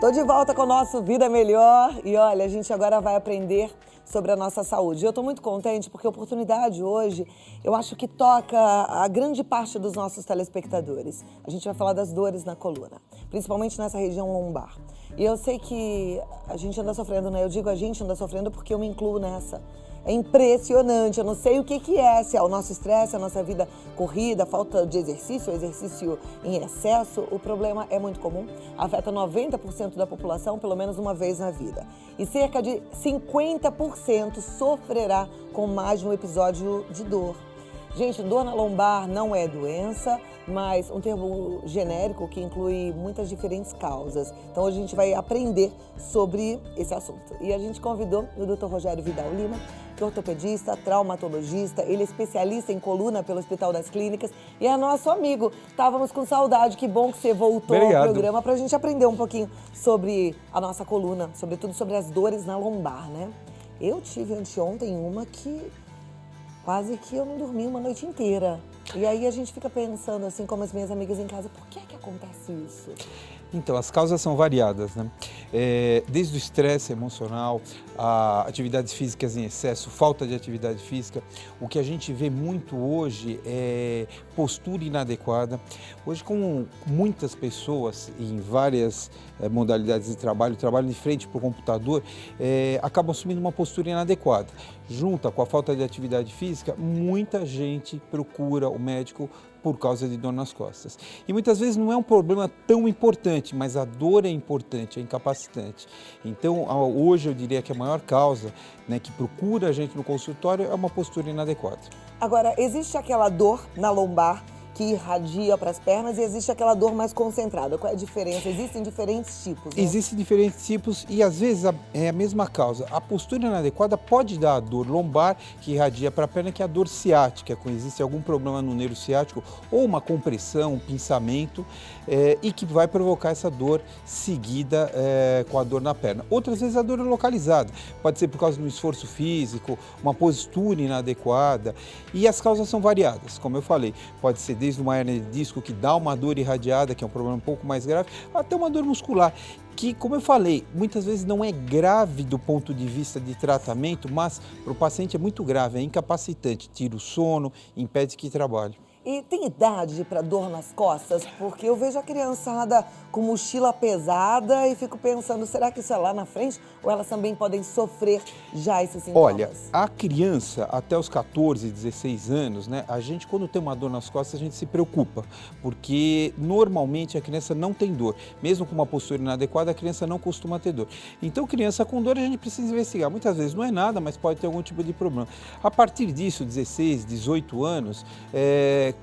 Tô de volta com o nosso Vida Melhor e olha, a gente agora vai aprender sobre a nossa saúde. Eu tô muito contente porque a oportunidade hoje, eu acho que toca a grande parte dos nossos telespectadores. A gente vai falar das dores na coluna, principalmente nessa região lombar. E eu sei que a gente anda sofrendo, né? Eu digo a gente anda sofrendo porque eu me incluo nessa. É impressionante, eu não sei o que é, se é o nosso estresse, a nossa vida corrida, a falta de exercício, o exercício em excesso. O problema é muito comum, afeta 90% da população pelo menos uma vez na vida. E cerca de 50% sofrerá com mais de um episódio de dor. Gente, dor na lombar não é doença, mas um termo genérico que inclui muitas diferentes causas. Então hoje a gente vai aprender sobre esse assunto. E a gente convidou o Dr. Rogério Vidal Lima, que é ortopedista, traumatologista, ele é especialista em coluna pelo Hospital das Clínicas e é nosso amigo. Estávamos com saudade, que bom que você voltou ao programa para a gente aprender um pouquinho sobre a nossa coluna, sobretudo sobre as dores na lombar, né? Eu tive anteontem uma que quase que eu não dormi uma noite inteira. E aí a gente fica pensando, assim, como as minhas amigas em casa, por que acontece isso? Então, as causas são variadas, né? Desde o estresse emocional, a atividades físicas em excesso, falta de atividade física. O que a gente vê muito hoje é postura inadequada. Hoje, com muitas pessoas em várias modalidades de trabalho, trabalham de frente para o computador, acabam assumindo uma postura inadequada. Junta com a falta de atividade física, muita gente procura o médico por causa de dor nas costas. E muitas vezes não é um problema tão importante, mas a dor é importante, é incapacitante. Então, hoje eu diria que a maior causa, né, que procura a gente no consultório é uma postura inadequada. Agora, existe aquela dor na lombar que irradia para as pernas e existe aquela dor mais concentrada. Qual é a diferença? Existem diferentes tipos, né? Existem diferentes tipos e às vezes é a mesma causa. A postura inadequada pode dar a dor lombar que irradia para a perna, que é a dor ciática, quando existe algum problema no nervo ciático ou uma compressão, um pinçamento, e que vai provocar essa dor seguida com a dor na perna. Outras vezes a dor é localizada, pode ser por causa de um esforço físico, uma postura inadequada, e as causas são variadas, como eu falei, pode ser desde uma hernia de disco que dá uma dor irradiada, que é um problema um pouco mais grave, até uma dor muscular, que, como eu falei, muitas vezes não é grave do ponto de vista de tratamento, mas para o paciente é muito grave, é incapacitante, tira o sono, impede que trabalhe. E tem idade para dor nas costas? Porque eu vejo a criançada com mochila pesada e fico pensando, será que isso é lá na frente? Ou elas também podem sofrer já esses sintomas? Olha, a criança até os 14, 16 anos, né, a gente quando tem uma dor nas costas, a gente se preocupa, porque normalmente a criança não tem dor. Mesmo com uma postura inadequada, a criança não costuma ter dor. Então, criança com dor, a gente precisa investigar. Muitas vezes não é nada, mas pode ter algum tipo de problema. A partir disso, 16, 18 anos,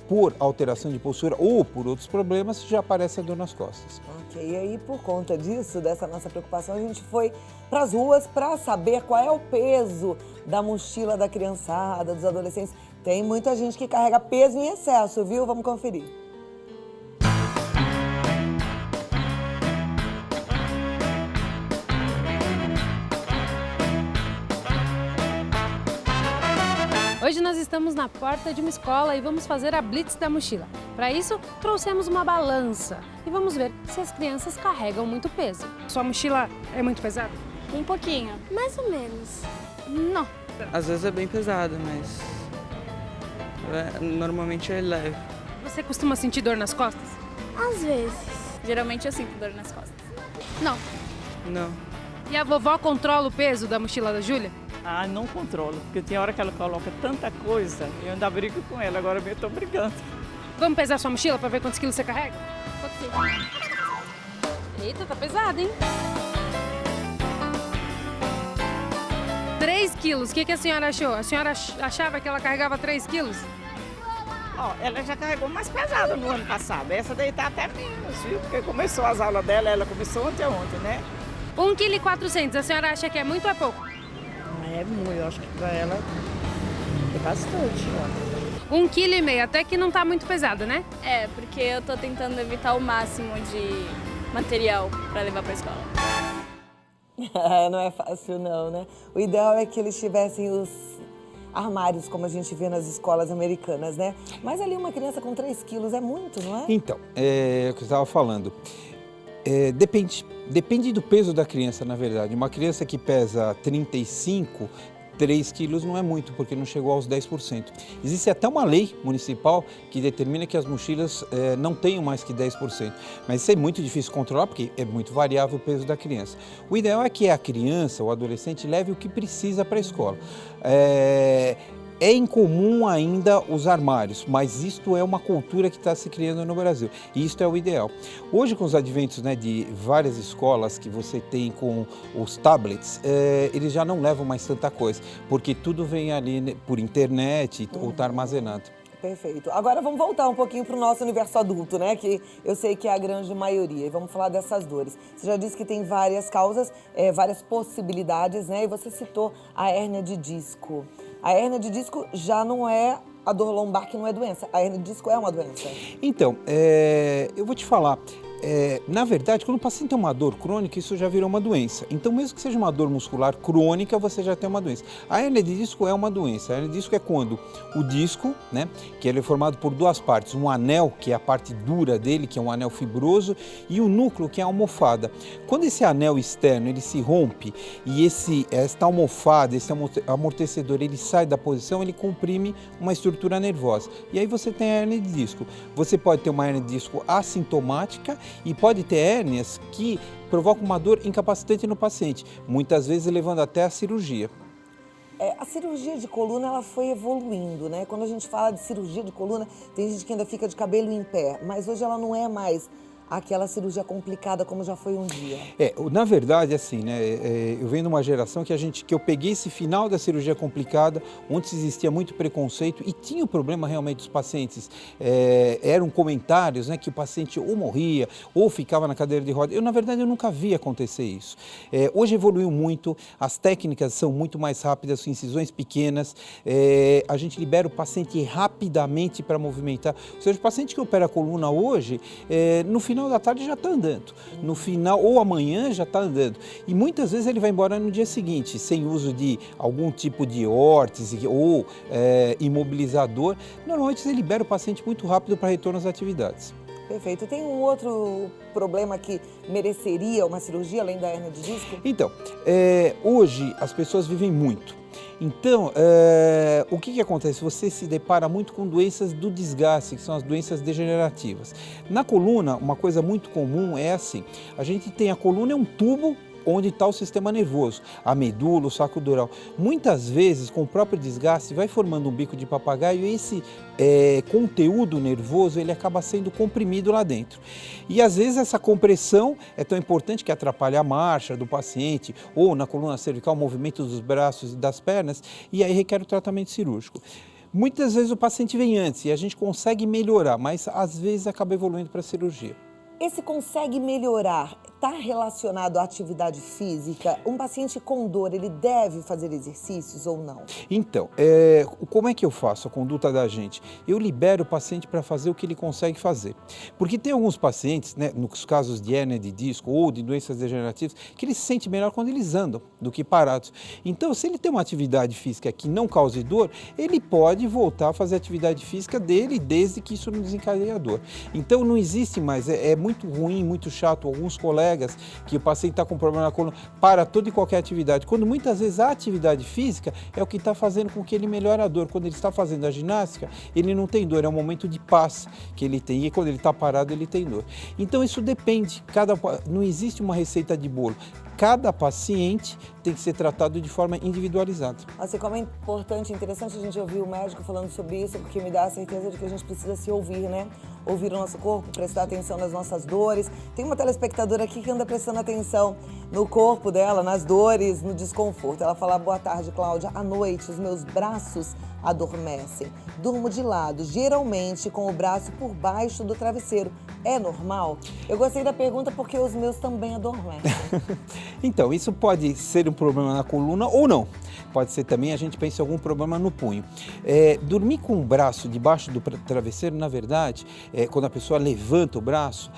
por alteração de postura ou por outros problemas, já aparece a dor nas costas. Ok, e aí por conta disso, dessa nossa preocupação, a gente foi para as ruas para saber qual é o peso da mochila da criançada, dos adolescentes. Tem muita gente que carrega peso em excesso, viu? Vamos conferir. Hoje nós estamos na porta de uma escola e vamos fazer a blitz da mochila. Para isso, trouxemos uma balança e vamos ver se as crianças carregam muito peso. Sua mochila é muito pesada? Um pouquinho. Mais ou menos. Não. Às vezes é bem pesado, mas normalmente é leve. Você costuma sentir dor nas costas? Às vezes. Geralmente eu sinto dor nas costas. Não. Não. E a vovó controla o peso da mochila da Júlia? Ah, não controlo, porque tem hora que ela coloca tanta coisa, eu ainda brigo com ela, agora eu estou brigando. Vamos pesar sua mochila para ver quantos quilos você carrega? Pode ser. Eita, tá pesado, hein? 3 quilos. O que a senhora achou? A senhora achava que ela carregava 3 quilos? Ó, ela já carregou mais pesado no ano passado, essa daí tá até menos, viu? Porque começou as aulas dela, ela começou ontem, né? 1,4 kg. A senhora acha que é muito ou é pouco? É muito, eu acho que para ela é bastante, ó. 1,5 kg, até que não tá muito pesada, né? É, porque eu tô tentando evitar o máximo de material para levar para a escola. Não é fácil não, né? O ideal é que eles tivessem os armários, como a gente vê nas escolas americanas, né? Mas ali uma criança com 3 quilos é muito, não é? Então, é o que eu estava falando. Depende do peso da criança, na verdade. Uma criança que pesa 35, 3 quilos não é muito, porque não chegou aos 10%. Existe até uma lei municipal que determina que as mochilas não tenham mais que 10%. Mas isso é muito difícil controlar, porque é muito variável o peso da criança. O ideal é que a criança, o adolescente, leve o que precisa para a escola. É incomum ainda os armários, mas isto é uma cultura que está se criando no Brasil e isto é o ideal. Hoje, com os adventos, né, de várias escolas que você tem com os tablets, eles já não levam mais tanta coisa, porque tudo vem ali, né, por internet ou está armazenado. Perfeito. Agora vamos voltar um pouquinho para o nosso universo adulto, né? Que eu sei que é a grande maioria. E vamos falar dessas dores. Você já disse que tem várias causas, várias possibilidades, né? E você citou a hérnia de disco. A hérnia de disco já não é a dor lombar, que não é doença. A hérnia de disco é uma doença. Então, eu vou te falar. Na verdade, quando o paciente tem uma dor crônica, isso já virou uma doença. Então, mesmo que seja uma dor muscular crônica, você já tem uma doença. A hérnia de disco é uma doença. A hérnia de disco é quando o disco, né, que ele é formado por duas partes, um anel, que é a parte dura dele, que é um anel fibroso, e o núcleo, que é a almofada. Quando esse anel externo ele se rompe e esta almofada, esse amortecedor, ele sai da posição, ele comprime uma estrutura nervosa. E aí você tem a hérnia de disco. Você pode ter uma hérnia de disco assintomática e pode ter hérnias que provocam uma dor incapacitante no paciente, muitas vezes levando até a cirurgia. A cirurgia de coluna, ela foi evoluindo, né? Quando a gente fala de cirurgia de coluna, tem gente que ainda fica de cabelo em pé, mas hoje ela não é mais aquela cirurgia complicada como já foi um dia. Na verdade, assim, né, eu venho de uma geração que eu peguei esse final da cirurgia complicada, onde existia muito preconceito e tinha o problema realmente dos pacientes. Eram comentários, né, que o paciente ou morria ou ficava na cadeira de rodas. Na verdade, eu nunca vi acontecer isso. Hoje evoluiu muito, as técnicas são muito mais rápidas, incisões pequenas, a gente libera o paciente rapidamente para movimentar. Ou seja, o paciente que opera a coluna hoje, no final da tarde já está andando, no final ou amanhã já está andando. E muitas vezes ele vai embora no dia seguinte, sem uso de algum tipo de órtese ou imobilizador. Normalmente você libera o paciente muito rápido para retorno às atividades. Perfeito. Tem um outro problema que mereceria uma cirurgia além da hérnia de disco? Então, hoje as pessoas vivem muito. Então, o que acontece? Você se depara muito com doenças do desgaste, que são as doenças degenerativas. Na coluna, uma coisa muito comum é assim, a gente tem a coluna é um tubo onde está o sistema nervoso, a medula, o saco dural. Muitas vezes, com o próprio desgaste, vai formando um bico de papagaio e esse conteúdo nervoso ele acaba sendo comprimido lá dentro. E às vezes essa compressão é tão importante que atrapalha a marcha do paciente ou na coluna cervical, o movimento dos braços e das pernas, e aí requer o tratamento cirúrgico. Muitas vezes o paciente vem antes e a gente consegue melhorar, mas às vezes acaba evoluindo para a cirurgia. Esse consegue melhorar está relacionado à atividade física? Um paciente com dor, ele deve fazer exercícios ou não? Então, como é que eu faço a conduta da gente? Eu libero o paciente para fazer o que ele consegue fazer. Porque tem alguns pacientes, né, nos casos de hérnia de disco ou de doenças degenerativas, que eles se sentem melhor quando eles andam do que parados. Então, se ele tem uma atividade física que não cause dor, ele pode voltar a fazer a atividade física dele desde que isso não desencadeie a dor. Então, não existe mais, é muito ruim, muito chato, alguns colegas que o paciente está com problema na coluna, para toda e qualquer atividade, quando muitas vezes a atividade física é o que está fazendo com que ele melhore a dor. Quando ele está fazendo a ginástica, ele não tem dor, é um momento de paz que ele tem, e quando ele está parado, ele tem dor. Então isso depende, não existe uma receita de bolo. Cada paciente tem que ser tratado de forma individualizada. Assim, como é importante e interessante a gente ouvir o médico falando sobre isso, porque me dá a certeza de que a gente precisa se ouvir, né? Ouvir o nosso corpo, prestar atenção nas nossas dores. Tem uma telespectadora aqui que anda prestando atenção no corpo dela, nas dores, no desconforto. Ela fala: boa tarde, Cláudia. À noite, os meus braços adormecem. Durmo de lado, geralmente com o braço por baixo do travesseiro. É normal? Eu gostei da pergunta porque os meus também adormecem. Então, isso pode ser um problema na coluna ou não. Pode ser também, a gente pensa em algum problema no punho. Dormir com o braço debaixo do travesseiro, na verdade, quando a pessoa levanta o braço,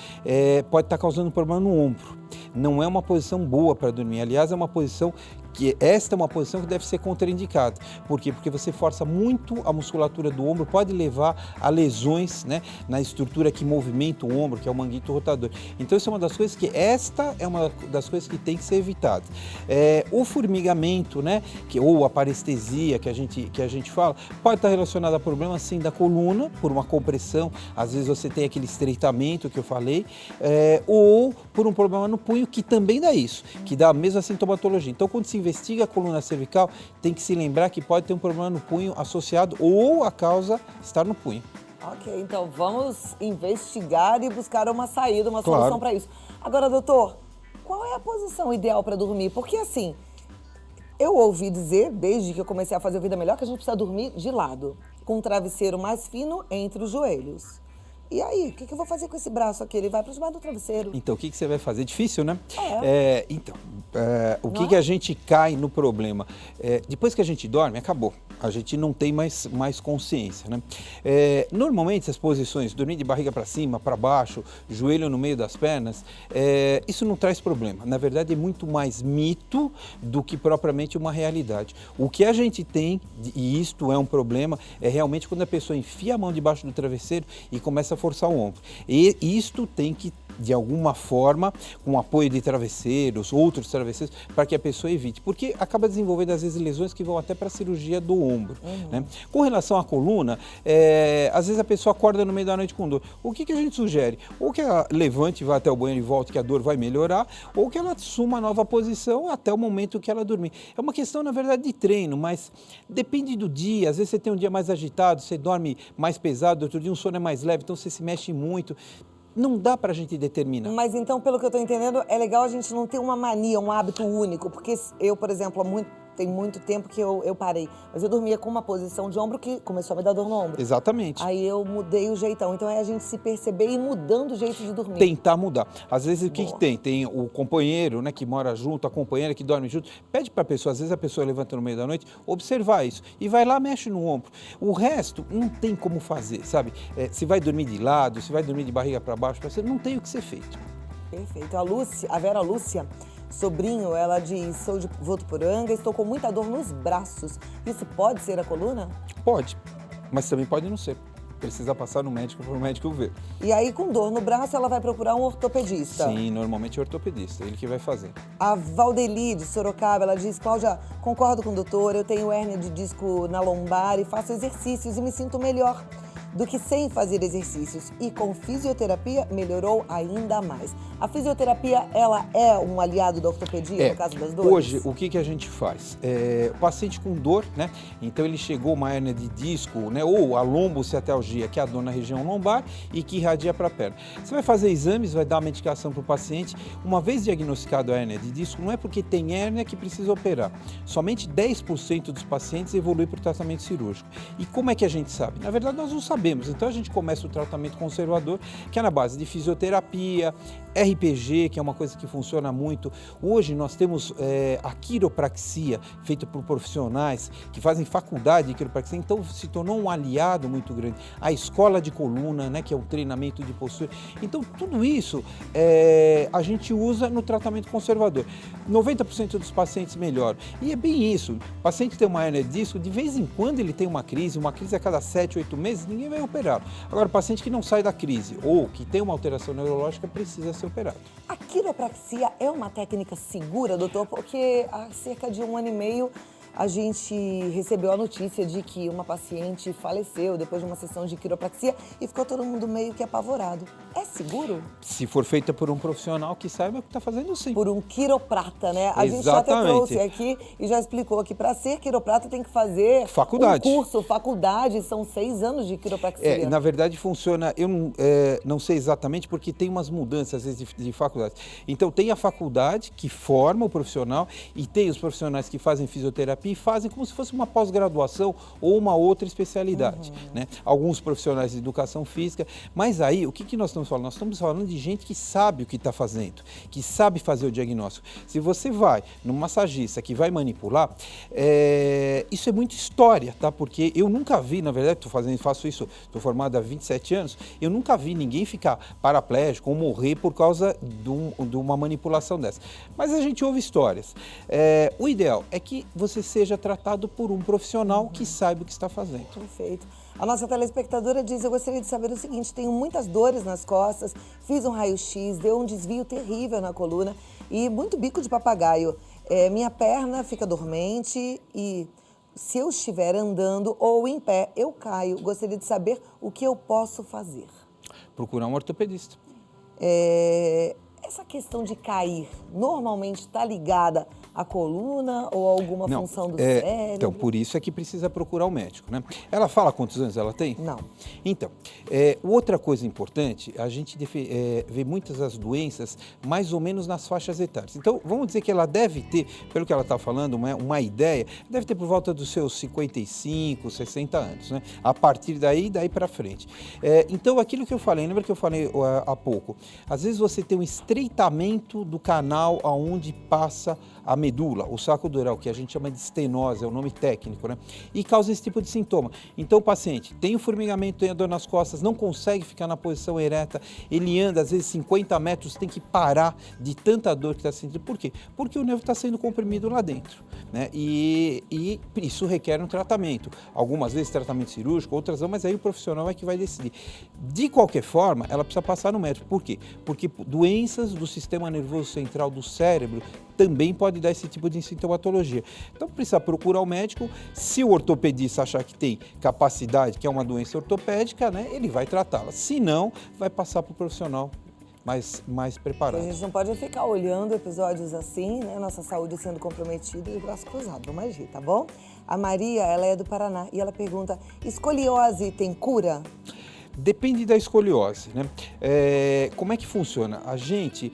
pode estar causando um problema no ombro. Não é uma posição boa para dormir. Aliás, é uma posição que esta é uma posição que deve ser contraindicada. Por quê? Porque você força muito a musculatura do ombro, pode levar a lesões, né, na estrutura que movimenta o ombro, que é o manguito rotador. Então, isso é uma das coisas que, esta é uma das coisas que tem que ser evitada. O formigamento, né, ou a parestesia que a gente fala, pode estar relacionado a problemas, sim, da coluna, por uma compressão, às vezes você tem aquele estreitamento que eu falei, ou por um problema no punho, que também dá isso, que dá a mesma sintomatologia. Então, quando se investiga a coluna cervical, tem que se lembrar que pode ter um problema no punho associado ou a causa estar no punho. Ok, então vamos investigar e buscar uma saída, uma Claro. solução para isso. Agora, doutor, qual é a posição ideal para dormir? Porque assim, eu ouvi dizer, desde que eu comecei a fazer a Vida Melhor, que a gente precisa dormir de lado, com um travesseiro mais fino entre os joelhos. E aí, o que eu vou fazer com esse braço aqui? Ele vai para debaixo do travesseiro. Então, o que você vai fazer? Difícil, né? O Não que é? a gente cai no problema? Depois que a gente dorme, acabou. A gente não tem mais consciência, né? Normalmente, essas posições, dormir de barriga para cima, para baixo, joelho no meio das pernas, isso não traz problema. Na verdade, é muito mais mito do que propriamente uma realidade. O que a gente tem, e isto é um problema, é realmente quando a pessoa enfia a mão debaixo do travesseiro e começa a forçar o ombro. E isto tem que, de alguma forma, com apoio de travesseiros, outros travesseiros, para que a pessoa evite. Porque acaba desenvolvendo, às vezes, lesões que vão até para a cirurgia do ombro. Né? Com relação à coluna, às vezes a pessoa acorda no meio da noite com dor. O que a gente sugere? Ou que ela levante, vá até o banheiro e volte, que a dor vai melhorar, ou que ela assuma uma nova posição até o momento que ela dormir. É uma questão, na verdade, de treino, mas depende do dia. Às vezes você tem um dia mais agitado, você dorme mais pesado, outro dia um sono é mais leve, então você se mexe muito. Não dá para a gente determinar. Mas então, pelo que eu estou entendendo, é legal a gente não ter uma mania, um hábito único. Porque eu, por exemplo, tem muito tempo que eu parei. Mas eu dormia com uma posição de ombro que começou a me dar dor no ombro. Exatamente. Aí eu mudei o jeitão. Então é a gente se perceber e ir mudando o jeito de dormir. Tentar mudar. Às vezes o que Boa. tem? Tem o companheiro, né, que mora junto, a companheira que dorme junto. Pede para a pessoa, às vezes a pessoa levanta no meio da noite, observar isso. E vai lá, mexe no ombro. O resto não tem como fazer, sabe? Se vai dormir de lado, se vai dormir de barriga para baixo, não tem o que ser feito. Perfeito. A Vera Lúcia, sobrinho, ela diz, sou de Votuporanga, estou com muita dor nos braços. Isso pode ser a coluna? Pode, mas também pode não ser. Precisa passar no médico para o médico ver. E aí, com dor no braço, ela vai procurar um ortopedista. Sim, normalmente é ortopedista, ele que vai fazer. A Valdeli, de Sorocaba, ela diz, Cláudia, concordo com o doutor, eu tenho hérnia de disco na lombar e faço exercícios e me sinto melhor do que sem fazer exercícios. E com fisioterapia, melhorou ainda mais. A fisioterapia, ela é um aliado da ortopedia, no caso das dores? Hoje, o que a gente faz? O paciente com dor, né? Então ele chegou uma hérnia de disco, né? Ou a lombociatalgia, que é a dor na região lombar e que irradia para a perna. Você vai fazer exames, vai dar uma medicação para o paciente. Uma vez diagnosticado a hérnia de disco, não é porque tem hérnia que precisa operar. Somente 10% dos pacientes evoluem para o tratamento cirúrgico. E como é que a gente sabe? Na verdade, nós não sabemos. Então a gente começa o tratamento conservador, que é na base de fisioterapia, RPG, que é uma coisa que funciona muito. Hoje nós temos a quiropraxia, feita por profissionais que fazem faculdade de quiropraxia, então se tornou um aliado muito grande. A escola de coluna, né, que é um treinamento de postura. Então tudo isso a gente usa no tratamento conservador. 90% dos pacientes melhoram. E é bem isso. O paciente tem uma hérnia de disco, de vez em quando ele tem uma crise a cada 7, 8 meses, ninguém vai operar. Agora, o paciente que não sai da crise ou que tem uma alteração neurológica precisa ser operado. A quiropraxia é uma técnica segura, doutor? Porque há cerca de 1 ano e meio a gente recebeu a notícia de que uma paciente faleceu depois de uma sessão de quiropraxia e ficou todo mundo meio que apavorado. É seguro? Se for feita por um profissional que saiba o que está fazendo, sim. Por um quiroprata, né? A gente já até Exatamente. trouxe aqui e já explicou que para ser quiroprata tem que fazer Faculdade. um curso, faculdade, são 6 anos de quiropraxia. Na verdade funciona, eu não sei exatamente porque tem umas mudanças às vezes de faculdade. Então tem a faculdade que forma o profissional e tem os profissionais que fazem fisioterapia fisioterapia e fazem como se fosse uma pós-graduação ou uma outra especialidade, né? Alguns profissionais de educação física, mas aí o que nós estamos falando? Nós estamos falando de gente que sabe o que está fazendo, que sabe fazer o diagnóstico. Se você vai num massagista que vai manipular, isso é muito história, tá? Porque eu nunca vi, na verdade, faço isso, estou formado há 27 anos, eu nunca vi ninguém ficar paraplégico ou morrer por causa de uma manipulação dessa. Mas a gente ouve histórias. O ideal é que você seja tratado por um profissional que saiba o que está fazendo. Perfeito. A nossa telespectadora diz, eu gostaria de saber o seguinte, tenho muitas dores nas costas, fiz um raio-x, deu um desvio terrível na coluna e muito bico de papagaio. Minha perna fica dormente e se eu estiver andando ou em pé, eu caio. Gostaria de saber o que eu posso fazer. Procurar um ortopedista. Essa questão de cair normalmente está ligada à coluna ou a alguma função do cérebro? Então, por isso é que precisa procurar o médico, né? Ela fala quantos anos ela tem? Não. Então, outra coisa importante, a gente vê muitas das doenças mais ou menos nas faixas etárias. Então, vamos dizer que ela deve ter, pelo que ela está falando, uma ideia, deve ter por volta dos seus 55, 60 anos, né? A partir daí para frente. Então, aquilo que eu falei, lembra que eu falei há pouco? Às vezes você tem um estreitamento do canal aonde passa a medula, o saco dural, que a gente chama de estenose, é o nome técnico, né? E causa esse tipo de sintoma. Então o paciente tem o formigamento, tem a dor nas costas, não consegue ficar na posição ereta, ele anda às vezes 50 metros, tem que parar de tanta dor que está sentindo. Por quê? Porque o nervo está sendo comprimido lá dentro, né? E isso requer um tratamento. Algumas vezes tratamento cirúrgico, outras não, mas aí o profissional é que vai decidir. De qualquer forma, ela precisa passar no médico. Por quê? Porque doenças do sistema nervoso central do cérebro também pode dar esse tipo de sintomatologia. Então precisa procurar o médico. Se o ortopedista achar que tem capacidade, que é uma doença ortopédica, né, ele vai tratá-la. Se não, vai passar para o profissional mais preparado. A gente não pode ficar olhando episódios assim, né? Nossa saúde sendo comprometida e o braço cruzado. Vamos agir, tá bom? A Maria, ela é do Paraná e ela pergunta, escoliose tem cura? Depende da escoliose, né? Como é que funciona? A gente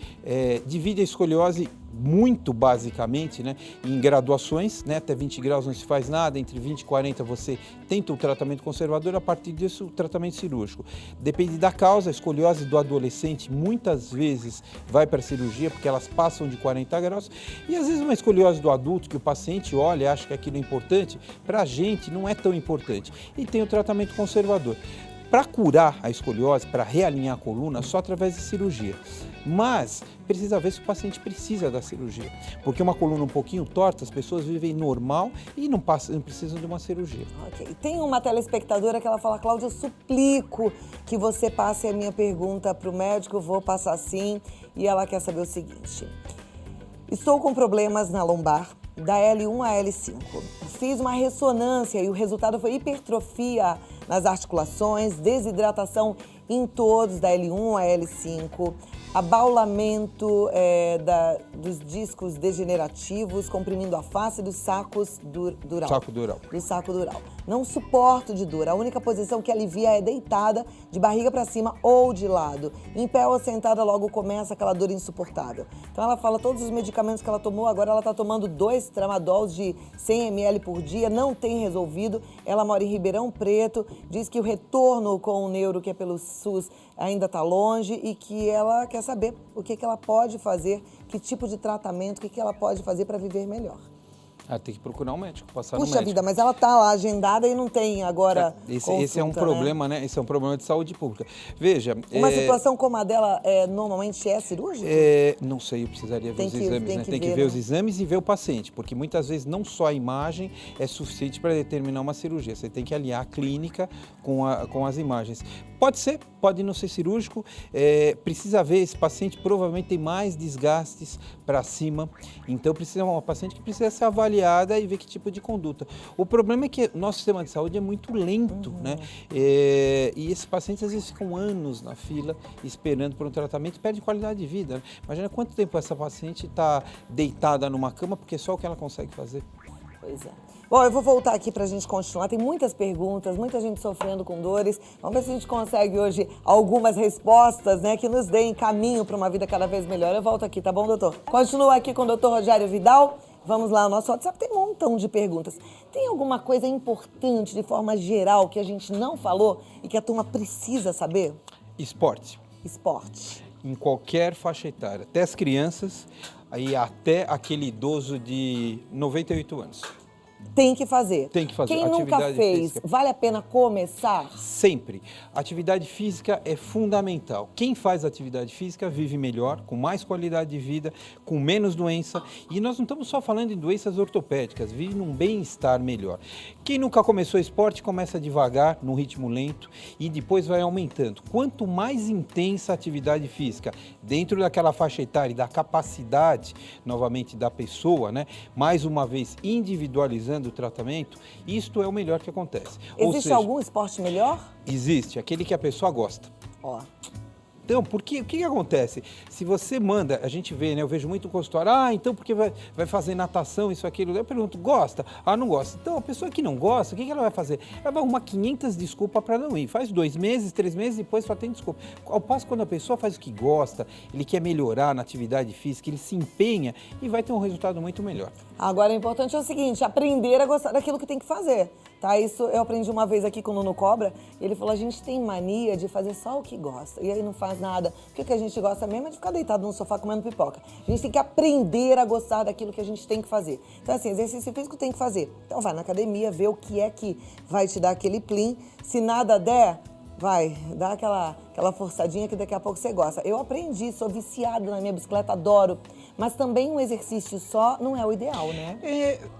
divide a escoliose muito basicamente, né, em graduações, né, até 20 graus não se faz nada, entre 20 e 40 você tenta o tratamento conservador, a partir disso o tratamento cirúrgico. Depende da causa, a escoliose do adolescente muitas vezes vai para a cirurgia porque elas passam de 40 graus e às vezes uma escoliose do adulto que o paciente olha e acha que aquilo é importante, para a gente não é tão importante e tem o tratamento conservador. Para curar a escoliose, para realinhar a coluna, só através de cirurgia. Mas precisa ver se o paciente precisa da cirurgia. Porque uma coluna um pouquinho torta, as pessoas vivem normal e não precisam de uma cirurgia. Ok. Tem uma telespectadora que ela fala, Cláudia, eu suplico que você passe a minha pergunta para o médico, eu vou passar sim. E ela quer saber o seguinte. Estou com problemas na lombar, da L1 a L5. Fiz uma ressonância e o resultado foi hipertrofia nas articulações, desidratação em todos, da L1 a L5, abaulamento dos discos degenerativos, comprimindo a face dos sacos dural. Saco dural. Do saco dural. Não suporto de dor. A única posição que alivia é deitada, de barriga para cima ou de lado. Em pé ou sentada, logo começa aquela dor insuportável. Então ela fala todos os medicamentos que ela tomou, agora ela está tomando 2 tramadols de 100 ml por dia, não tem resolvido. Ela mora em Ribeirão Preto, diz que o retorno com o neuro, que é pelo SUS, ainda está longe e que ela quer saber o que ela pode fazer, que tipo de tratamento, o que ela pode fazer para viver melhor. Tem que procurar um médico, passar no Puxa médico. vida, mas ela tá lá agendada e não tem agora Esse é um problema, né? Esse é um problema de saúde pública. Veja... Uma situação como a dela normalmente é cirúrgica? Não sei, eu precisaria ver os exames, né? Tem que ver, né? os exames e ver o paciente, porque muitas vezes não só a imagem é suficiente para determinar uma cirurgia. Você tem que aliar a clínica com as imagens. Pode ser, pode não ser cirúrgico, precisa ver, esse paciente provavelmente tem mais desgastes para cima, então precisa uma paciente que precisa ser avaliada e ver que tipo de conduta. O problema é que o nosso sistema de saúde é muito lento, né? E esses pacientes às vezes ficam anos na fila esperando por um tratamento e perdem qualidade de vida, né? Imagina quanto tempo essa paciente está deitada numa cama porque é só o que ela consegue fazer. Pois é. Bom, eu vou voltar aqui para a gente continuar. Tem muitas perguntas, muita gente sofrendo com dores. Vamos ver se a gente consegue hoje algumas respostas, né, que nos deem caminho para uma vida cada vez melhor. Eu volto aqui, tá bom, doutor? Continua aqui com o doutor Rogério Vidal. Vamos lá, o nosso WhatsApp tem um montão de perguntas. Tem alguma coisa importante, de forma geral, que a gente não falou e que a turma precisa saber? Esporte. Esporte. Em qualquer faixa etária, até as crianças e até aquele idoso de 98 anos. Tem que fazer. Tem que fazer. Quem nunca Atividade fez, física. vale a pena começar? Sempre. Atividade física é fundamental. Quem faz atividade física vive melhor, com mais qualidade de vida, com menos doença. E nós não estamos só falando em doenças ortopédicas, vive num bem-estar melhor. Quem nunca começou esporte, começa devagar, num ritmo lento e depois vai aumentando. Quanto mais intensa a atividade física, dentro daquela faixa etária e da capacidade, novamente, da pessoa, né? Mais uma vez, individualizando o tratamento, isto é o melhor que acontece. Existe algum esporte melhor? Existe, aquele que a pessoa gosta. Ó. Então, porque o que acontece? Se você manda, a gente vê, né? Eu vejo muito consultório, então porque vai fazer natação, isso, aquilo. Eu pergunto, gosta? Não gosta. Então, a pessoa que não gosta, o que ela vai fazer? Ela vai arrumar 500 desculpas para não ir. Faz 2 meses, 3 meses, depois só tem desculpa. Ao passo, quando a pessoa faz o que gosta, ele quer melhorar na atividade física, ele se empenha e vai ter um resultado muito melhor. Agora, o importante é o seguinte, aprender a gostar daquilo que tem que fazer, tá? Isso eu aprendi uma vez aqui com o Nuno Cobra, e ele falou, a gente tem mania de fazer só o que gosta, e aí não faz nada. Porque o que a gente gosta mesmo é de ficar deitado no sofá comendo pipoca. A gente tem que aprender a gostar daquilo que a gente tem que fazer. Então, assim, exercício físico tem que fazer. Então, vai na academia, vê o que é que vai te dar aquele plim. Se nada der, vai, dá aquela forçadinha que daqui a pouco você gosta. Eu aprendi, sou viciada na minha bicicleta, adoro. Mas também um exercício só não é o ideal, né?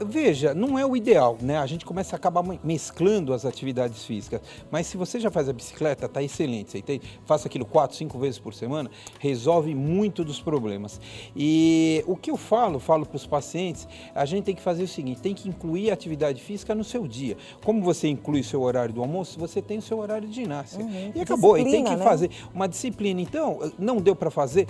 Veja, não é o ideal, né? A gente começa a acabar mesclando as atividades físicas. Mas se você já faz a bicicleta, tá excelente, você entende? Faça aquilo 4, 5 vezes por semana, resolve muito dos problemas. E o que eu falo para os pacientes, a gente tem que fazer o seguinte, tem que incluir a atividade física no seu dia. Como você inclui o seu horário do almoço, você tem o seu horário de ginástica. E acabou, e tem que fazer uma disciplina. Então, não deu para fazer.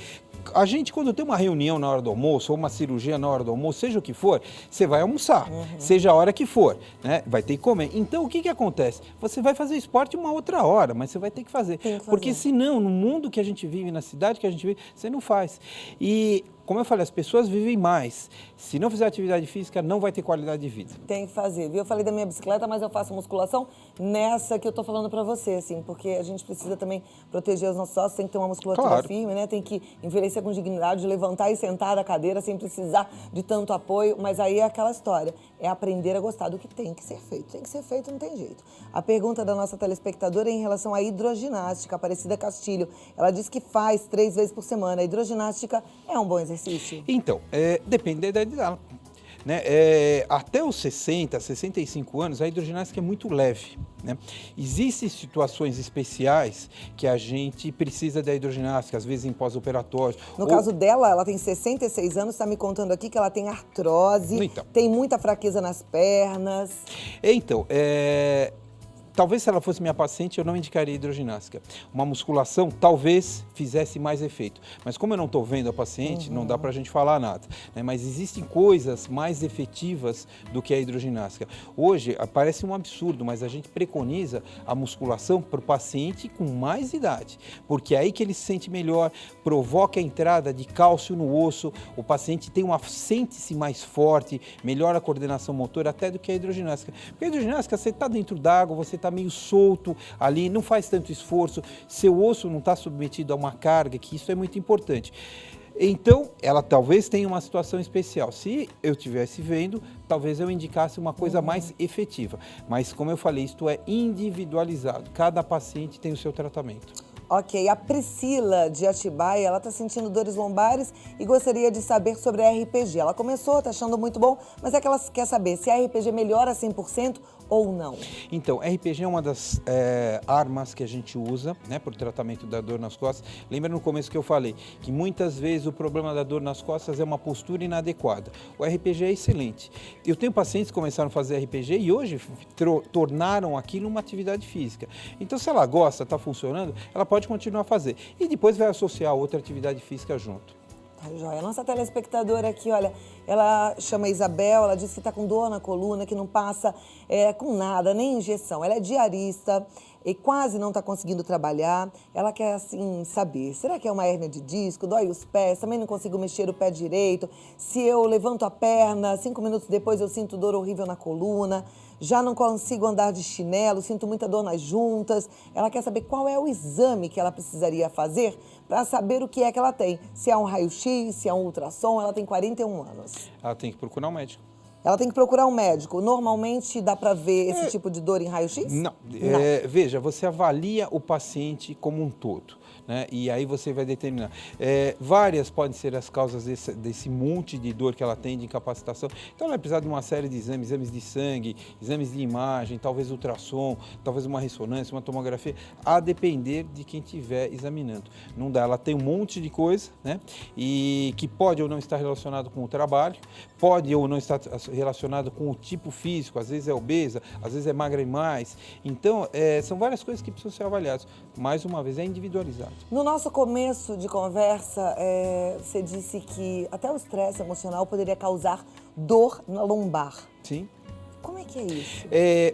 A gente, quando tem uma reunião na hora do almoço, ou uma cirurgia na hora do almoço, seja o que for, você vai almoçar, seja a hora que for, né? Vai ter que comer. Então, o que acontece? Você vai fazer esporte uma outra hora, mas você vai ter que fazer. Porque senão, no mundo que a gente vive, na cidade que a gente vive, você não faz. E, como eu falei, as pessoas vivem mais. Se não fizer atividade física, não vai ter qualidade de vida. Tem que fazer, viu? Eu falei da minha bicicleta, mas eu faço musculação nessa que eu tô falando pra você, assim, porque a gente precisa também proteger os nossos ossos, tem que ter uma musculatura firme, né? Tem que envelhecer com dignidade, levantar e sentar da cadeira sem precisar de tanto apoio, mas aí é aquela história, é aprender a gostar do que tem que ser feito. Tem que ser feito, não tem jeito. A pergunta da nossa telespectadora é em relação à hidroginástica, Aparecida Castilho. Ela diz que faz 3 vezes por semana. A hidroginástica é um bom exercício? Então, depende da idade dela. Né? Até os 60, 65 anos, a hidroginástica é muito leve. Né? Existem situações especiais que a gente precisa da hidroginástica, às vezes em pós-operatório. No caso dela, ela tem 66 anos, está me contando aqui que ela tem artrose, tem muita fraqueza nas pernas. Então, talvez se ela fosse minha paciente, eu não indicaria hidroginástica. Uma musculação talvez fizesse mais efeito. Mas como eu não estou vendo a paciente, não dá para a gente falar nada. Né? Mas existem coisas mais efetivas do que a hidroginástica. Hoje, parece um absurdo, mas a gente preconiza a musculação para o paciente com mais idade. Porque é aí que ele se sente melhor, provoca a entrada de cálcio no osso, o paciente sente-se mais forte, melhora a coordenação motora até do que a hidroginástica. Porque a hidroginástica, você está dentro d'água, você está meio solto ali, não faz tanto esforço, seu osso não está submetido a uma carga, que isso é muito importante. Então, ela talvez tenha uma situação especial. Se eu estivesse vendo, talvez eu indicasse uma coisa mais efetiva. Mas, como eu falei, isto é individualizado. Cada paciente tem o seu tratamento. Ok, a Priscila de Atibaia, ela está sentindo dores lombares e gostaria de saber sobre a RPG. Ela começou, está achando muito bom, mas é que ela quer saber se a RPG melhora 100% ou não. Então, RPG é uma das armas que a gente usa, né, para o tratamento da dor nas costas. Lembra no começo que eu falei que muitas vezes o problema da dor nas costas é uma postura inadequada. O RPG é excelente. Eu tenho pacientes que começaram a fazer RPG e hoje tornaram aquilo uma atividade física. Então, se ela gosta, está funcionando, ela pode continuar a fazer. E depois vai associar outra atividade física junto. Tá, joia. A nossa telespectadora aqui, olha, ela chama Isabel, ela disse que está com dor na coluna, que não passa com nada, nem injeção. Ela é diarista, e quase não está conseguindo trabalhar. Ela quer, assim, saber, será que é uma hérnia de disco? Dói os pés, também não consigo mexer o pé direito. Se eu levanto a perna, 5 minutos depois eu sinto dor horrível na coluna. Já não consigo andar de chinelo, sinto muita dor nas juntas. Ela quer saber qual é o exame que ela precisaria fazer para saber o que é que ela tem. Se é um raio-x, se é um ultrassom, ela tem 41 anos. Ela tem que procurar um médico. Ela tem que procurar um médico. Normalmente dá para ver esse tipo de dor em raio-x? Não. Veja, você avalia o paciente como um todo, né? E aí você vai determinar. Várias podem ser as causas desse monte de dor que ela tem, de incapacitação. Então, ela vai precisar de uma série de exames de sangue, exames de imagem, talvez ultrassom, talvez uma ressonância, uma tomografia, a depender de quem estiver examinando. Não dá, ela tem um monte de coisa, né? E que pode ou não estar relacionado com o trabalho, pode ou não estar relacionado com o tipo físico, às vezes é obesa, às vezes é magra demais. Então, são várias coisas que precisam ser avaliadas. Mais uma vez, é individualizado. No nosso começo de conversa, você disse que até o estresse emocional poderia causar dor na lombar. Sim. Como é que é isso?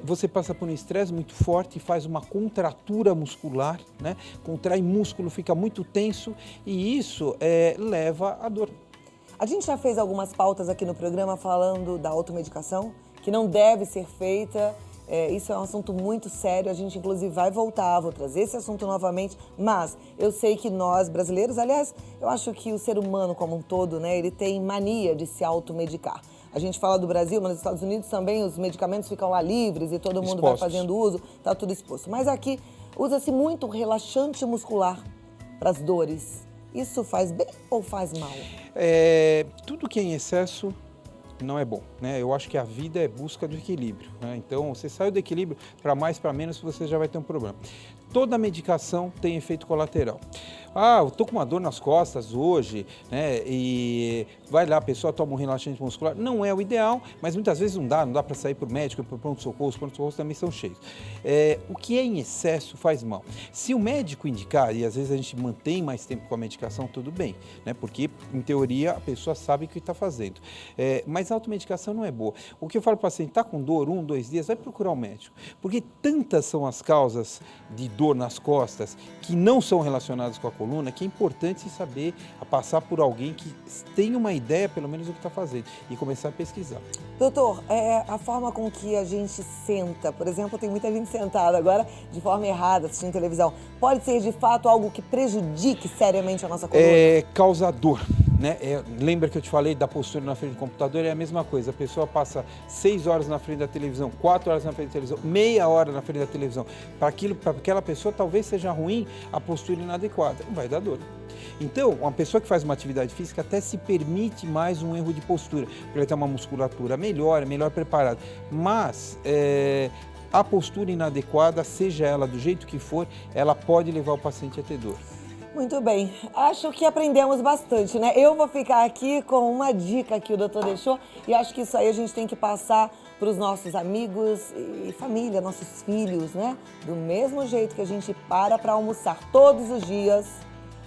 Você passa por um estresse muito forte, faz uma contratura muscular, né? Contrai músculo, fica muito tenso e isso leva à dor. A gente já fez algumas pautas aqui no programa falando da automedicação, que não deve ser feita. Isso é um assunto muito sério, a gente inclusive vai voltar, vou trazer esse assunto novamente, mas eu sei que nós brasileiros, aliás, eu acho que o ser humano como um todo, né, ele tem mania de se automedicar. A gente fala do Brasil, mas nos Estados Unidos também os medicamentos ficam lá livres e todo mundo vai fazendo uso, tá tudo exposto. Mas aqui usa-se muito relaxante muscular para as dores. Isso faz bem ou faz mal? Tudo que é em excesso não é bom, né? Eu acho que a vida é busca do equilíbrio, né? Então, você saiu do equilíbrio para mais, para menos, você já vai ter um problema. Toda medicação tem efeito colateral. Eu tô com uma dor nas costas hoje, né? E vai lá, a pessoa toma um relaxante muscular. Não é o ideal, mas muitas vezes não dá para sair para o médico, para o pronto-socorro. Os pronto-socorros também são cheios. O que é em excesso faz mal. Se o médico indicar, e às vezes a gente mantém mais tempo com a medicação, tudo bem, né? Porque, em teoria, a pessoa sabe o que está fazendo. Mas a automedicação não é boa. O que eu falo para o paciente, está com dor 1, 2 dias, vai procurar um médico. Porque tantas são as causas de dor nas costas que não são relacionadas com a coluna, que é importante saber passar por alguém que tenha uma ideia, pelo menos, do que está fazendo e começar a pesquisar. Doutor, a forma com que a gente senta, por exemplo, tem muita gente sentada agora de forma errada, assistindo televisão, pode ser de fato algo que prejudique seriamente a nossa coluna? Causa dor. Né? Lembra que eu te falei da postura na frente do computador? É a mesma coisa, a pessoa passa 6 horas na frente da televisão, 4 horas na frente da televisão, meia hora na frente da televisão. Para aquela pessoa talvez seja ruim a postura inadequada, vai dar dor. Então, uma pessoa que faz uma atividade física até se permite mais um erro de postura, porque ela tem uma musculatura melhor preparada. Mas a postura inadequada, seja ela do jeito que for, ela pode levar o paciente a ter dor. Muito bem, acho que aprendemos bastante, né? Eu vou ficar aqui com uma dica que o doutor deixou e acho que isso aí a gente tem que passar para os nossos amigos e família, nossos filhos, né? Do mesmo jeito que a gente para almoçar todos os dias,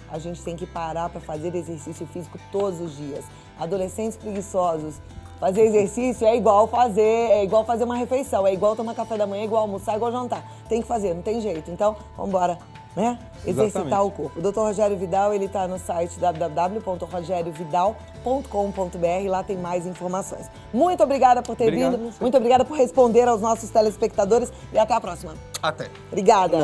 a gente tem que parar para fazer exercício físico todos os dias. Adolescentes preguiçosos, fazer exercício é igual fazer uma refeição, é igual tomar café da manhã, é igual almoçar, é igual jantar. Tem que fazer, não tem jeito. Então, vamos embora, né? Exercitar Exatamente. o corpo. O Dr. Rogério Vidal, ele está no site www.rogeriovidal.com.br, lá tem mais informações. Muito obrigada por ter vindo, muito obrigada por responder aos nossos telespectadores e até a próxima. Até. Obrigada.